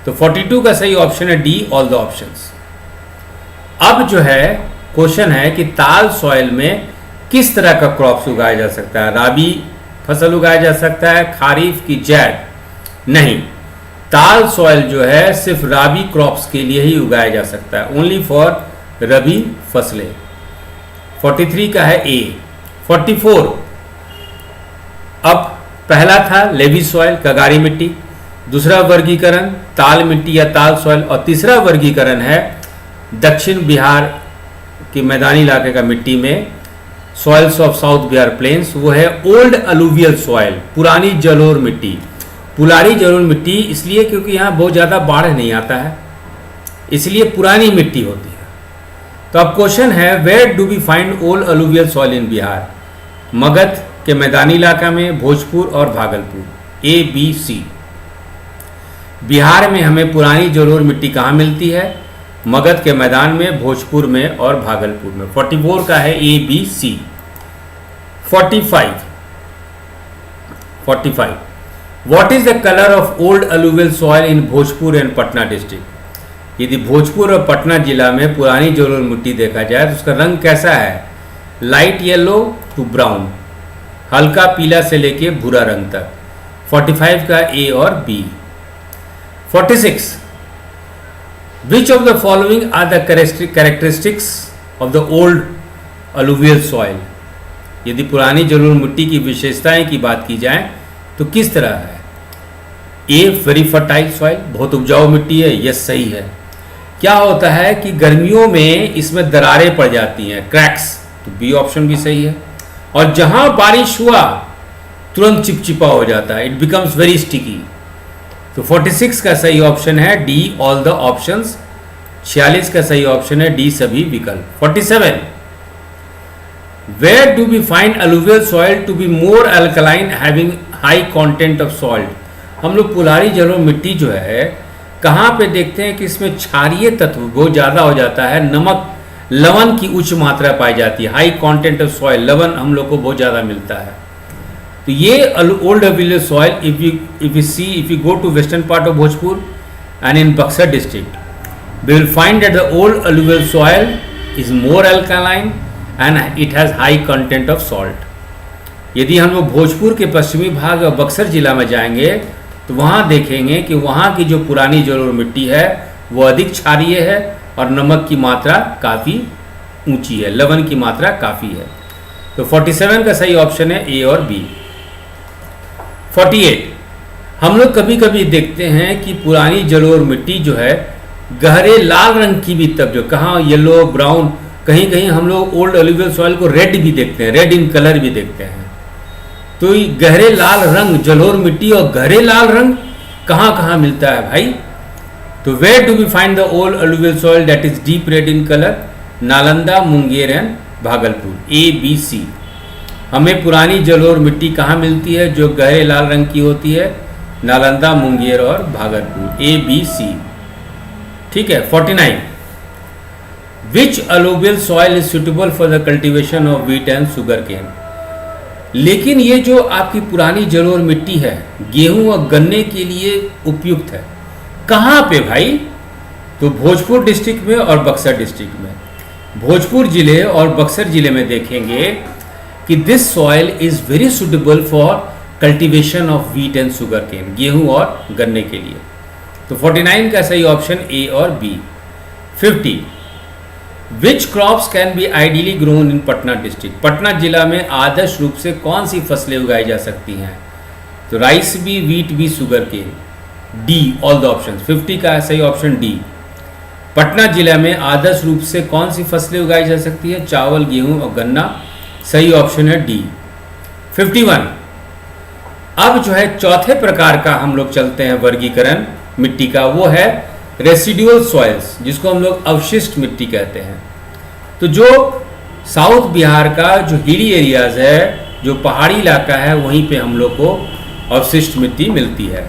तो 42 का सही ऑप्शन है डी, ऑल द ऑप्शंस। अब जो है क्वेश्चन है कि ताल सॉइल में किस तरह का क्रॉप्स उगाया जा सकता है? राबी फसल उगाया जा सकता है, खारीफ की जैद? नहीं, ताल सॉइल जो है सिर्फ राबी क्रॉप्स के लिए ही उगाया जा सकता है, ओनली फॉर रबी फसलें। 43 का है ए। 44, अब पहला था लेवी सॉइल, कगारी मिट्टी, दूसरा वर्गीकरण ताल मिट्टी या ताल सॉइल, और तीसरा वर्गीकरण है दक्षिण बिहार के मैदानी इलाके का मिट्टी में soils of south Bihar plains, वो है ओल्ड अलुवियल सॉइल, पुरानी जलोर मिट्टी। पुरानी जलोर मिट्टी इसलिए क्योंकि यहाँ बहुत ज़्यादा बाढ़ नहीं आता है, इसलिए पुरानी मिट्टी होती है। तो अब क्वेश्चन है, where do we find old alluvial soil in Bihar? Magadh के मैदानी इलाका में, भोजपुर और Bhagalpur. A, B, C. Bihar में हमें पुरानी जलोर मिट्टी कहाँ मिलती है? मगध के मैदान में, भोजपुर में और भागलपुर में। 44 का है A, B, C. 45, what is the colour of old alluvial soil in Bhojpur and Patna district? यदि भोजपुर और पटना जिला में पुरानी जलोर मिट्टी देखा जाए तो उसका रंग कैसा है? लाइट येलो टू ब्राउन, हल्का पीला से लेके भूरा रंग तक। 45 का ए और B. 46, which of the following are the characteristics of the old alluvial soil? यदि पुरानी जलोर मिट्टी की विशेषताएं की बात की जाए तो किस तरह है? ए, वेरी फर्टाइल सॉइल, बहुत उपजाऊ मिट्टी है, यस सही है। क्या होता है कि गर्मियों में इसमें दरारें पड़ जाती हैं, क्रैक्स, तो बी ऑप्शन भी सही है। और जहां बारिश हुआ तुरंत चिपचिपा हो जाता है, इट बिकम्स वेरी स्टिकी। तो 46 का सही ऑप्शन है डी, ऑल द ऑप्शंस। 46 का सही ऑप्शन है डी, सभी विकल्प। 47, where do we find alluvial soil to be more alkaline having high content of salt? हम लोग पुरानी जलोर मिट्टी जो है कहाँ पे देखते हैं कि इसमें क्षारीय तत्व बहुत ज़्यादा हो जाता है, नमक, लवण की उच्च मात्रा पाई जाती है, हाई कंटेंट ऑफ सॉइल, लवण हम लोग को बहुत ज़्यादा मिलता है। तो ये old alluvial soil, if you go to western part of Bhojpur and in Buxar district, we will find that the old alluvial soil is more alkaline and it has high content of salt. यदि हम लोग भोजपुर के पश्चिमी भाग और बक्सर जिला में जाएंगे तो वहाँ देखेंगे कि वहाँ की जो पुरानी जलोढ़ मिट्टी है वो अधिक क्षारीय है और नमक की मात्रा काफ़ी ऊंची है, लवण की मात्रा काफ़ी है। तो 47 का सही ऑप्शन है ए और बी। 48, हम लोग कभी कभी देखते हैं कि पुरानी जलोढ़ मिट्टी जो है गहरे लाल रंग की भी, तब जो कहाँ येलो ब्राउन, कहीं कहीं हम लोग ओल्ड अलुवियल सॉइल को रेड भी देखते हैं, रेड इन कलर भी देखते हैं। तो ये गहरे लाल रंग जलोढ़ मिट्टी और गहरे लाल रंग कहाँ कहाँ मिलता है भाई? तो where do we find the old alluvial soil that is deep red in colour? Nalanda, Munger and Bhagalpur, A B C. हमें पुरानी जलोढ़ मिट्टी कहाँ मिलती है जो गहरे लाल रंग की होती है? नालंदा, मुंगेर और भागलपुर, ए बी सी। ठीक है। 49, which alluvial soil is suitable for the cultivation of wheat and sugar cane? लेकिन ये जो आपकी पुरानी जलोढ़ मिट्टी है गेहूं और गन्ने के लिए उपयुक्त है, कहाँ पे भाई? तो भोजपुर डिस्ट्रिक्ट में और बक्सर डिस्ट्रिक्ट में। भोजपुर जिले और बक्सर जिले में देखेंगे कि this soil is very suitable for cultivation of wheat and sugar cane, गेहूं और गन्ने के लिए। तो 49 का सही ऑप्शन ए और B. 50, which crops can be ideally grown in Patna district? Patna जिला में आदर्श रूप से कौन सी फसलें उगाई जा सकती हैं? तो राइस भी, व्हीट भी, sugar cane, D all the option. 50 का सही ऑप्शन डी। पटना जिला में आदर्श रूप से कौन सी फसलें उगाई जा सकती है? चावल, गेहूं और गन्ना, सही ऑप्शन है डी। 51, अब जो है चौथे प्रकार का हम लोग चलते हैं वर्गीकरण मिट्टी का, वो है रेसिडुअल सॉइल्स, जिसको हम लोग अवशिष्ट मिट्टी कहते हैं। तो जो साउथ बिहार का जो हिली एरियाज है, जो पहाड़ी इलाका है, वहीं पे हम लोग को अवशिष्ट मिट्टी मिलती है।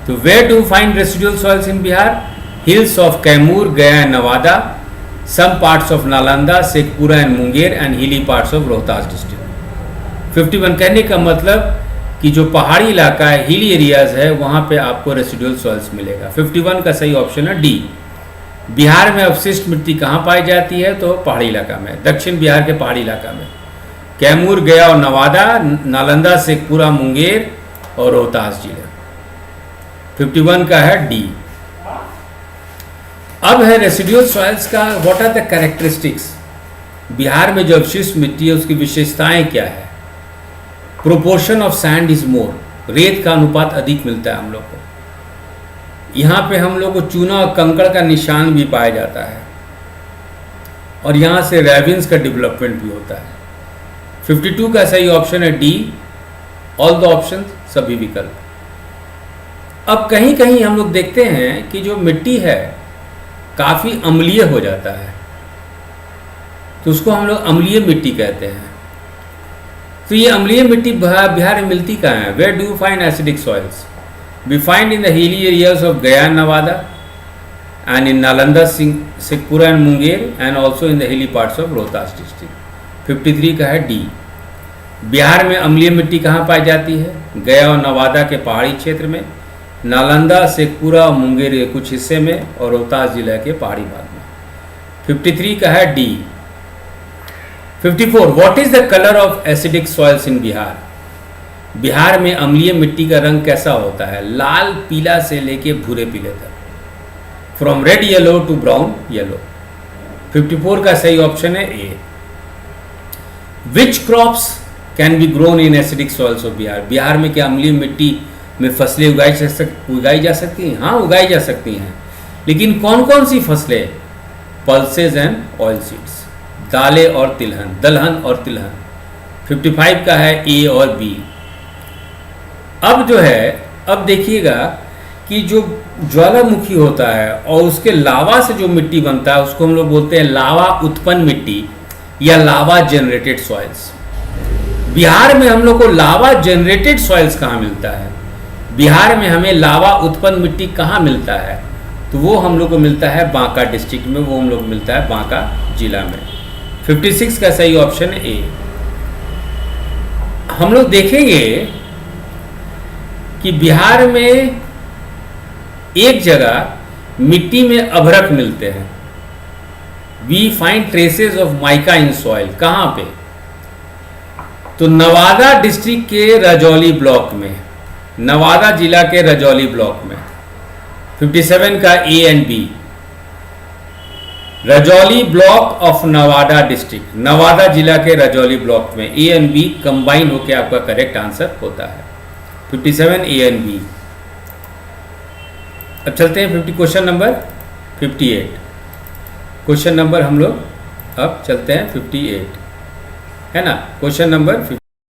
तो where do find residual soils in Bihar? Hills of Kaimur, Gaya and Nawada, some parts of Nalanda, Shekhpura and Munger and hilly parts of Rohtas district. 51 कहने का मतलब कि जो पहाड़ी इलाका है, हिली एरियाज है, वहाँ पे आपको रेसिडुअल सॉइल्स मिलेगा। 51 का सही ऑप्शन है डी। बिहार में अवशिष्ट मिट्टी कहाँ पाई जाती है? तो पहाड़ी इलाका में, दक्षिण बिहार के पहाड़ी इलाका में, कैमूर, गया और नवादा, नालंदा, शेखपुरा, मुंगेर और रोहतास जिले। 51 का है डी। अब है रेसिडुअल सॉइल्स का व्हाट आर द कैरेक्टरिस्टिक्स? बिहार में जो अवशिष्ट मिट्टी है उसकी विशेषताएं क्या है? Proportion of sand is more, रेत का अनुपात अधिक मिलता है हम लोग को। यहाँ पे हम लोग को चूना और कंकड़ का निशान भी पाया जाता है और यहाँ से रेविन्स का डेवलपमेंट भी होता है। 52 का सही ऑप्शन है डी ऑल द ऑप्शन, सभी विकल्प। अब कहीं कहीं हम लोग देखते हैं कि जो मिट्टी है काफ़ी अम्लीय हो जाता है, तो उसको हम लोग अम्लीय मिट्टी कहते हैं। तो ये अम्लीय मिट्टी बिहार में मिलती कहाँ है? Where do find acidic soils? We find in the hilly areas of Gaya, Nawada and in Nalanda, Shekhpura and Munger and also in the hilly parts of Rohtas district. 53 का है डी। बिहार में अम्लीय मिट्टी कहाँ पाई जाती है? गया और नवादा के पहाड़ी क्षेत्र में, नालंदा, शेखपुरा और मुंगेर के कुछ हिस्से में और रोहतास जिला के पहाड़ी भाग में। 53 का है D. 54, what is the colour of acidic soils in Bihar? Bihar में अम्लीय मिट्टी का रंग कैसा होता है? लाल पीला से लेके भूरे पीले तक, from red yellow to brown yellow. 54 का सही ऑप्शन है A. Which crops can be grown in acidic soils of Bihar? Bihar में क्या अम्लीय मिट्टी में फसलें उगाई जा सकती हैं? हाँ, उगाई जा सकती हैं, लेकिन कौन कौन सी फसलें? पल्सेज एंड ऑयल सीड्स, दालें और तिलहन, दलहन और तिलहन। 55 का है ए और बी। अब जो है, अब देखिएगा कि जो ज्वालामुखी होता है और उसके लावा से जो मिट्टी बनता है उसको हम लोग बोलते हैं लावा उत्पन्न मिट्टी या लावा जनरेटेड सॉइल्स। बिहार में हम लोग को लावा जनरेटेड सॉइल्स कहाँ मिलता है? बिहार में हमें लावा उत्पन्न मिट्टी कहाँ मिलता है? तो वो हम लोग को मिलता है बांका डिस्ट्रिक्ट में, वो हम लोग को मिलता है बांका जिला में। 56 का सही ऑप्शन है ए। हम लोग देखेंगे कि बिहार में एक जगह मिट्टी में अभ्रक मिलते हैं, we find traces of mica in soil, कहाँ पे? तो नवादा डिस्ट्रिक्ट के रजौली ब्लॉक में, नवादा जिला के रजौली ब्लॉक में। 57 का A and B, Rajauli block of Nawada district, Nawada जिला के रजौली ब्लॉक में ए एंड बी कंबाइन होकर आपका करेक्ट आंसर होता है। 57 ए एंड बी। अब चलते हैं क्वेश्चन नंबर 58। क्वेश्चन नंबर हम लोग अब चलते हैं 58, है ना? Question number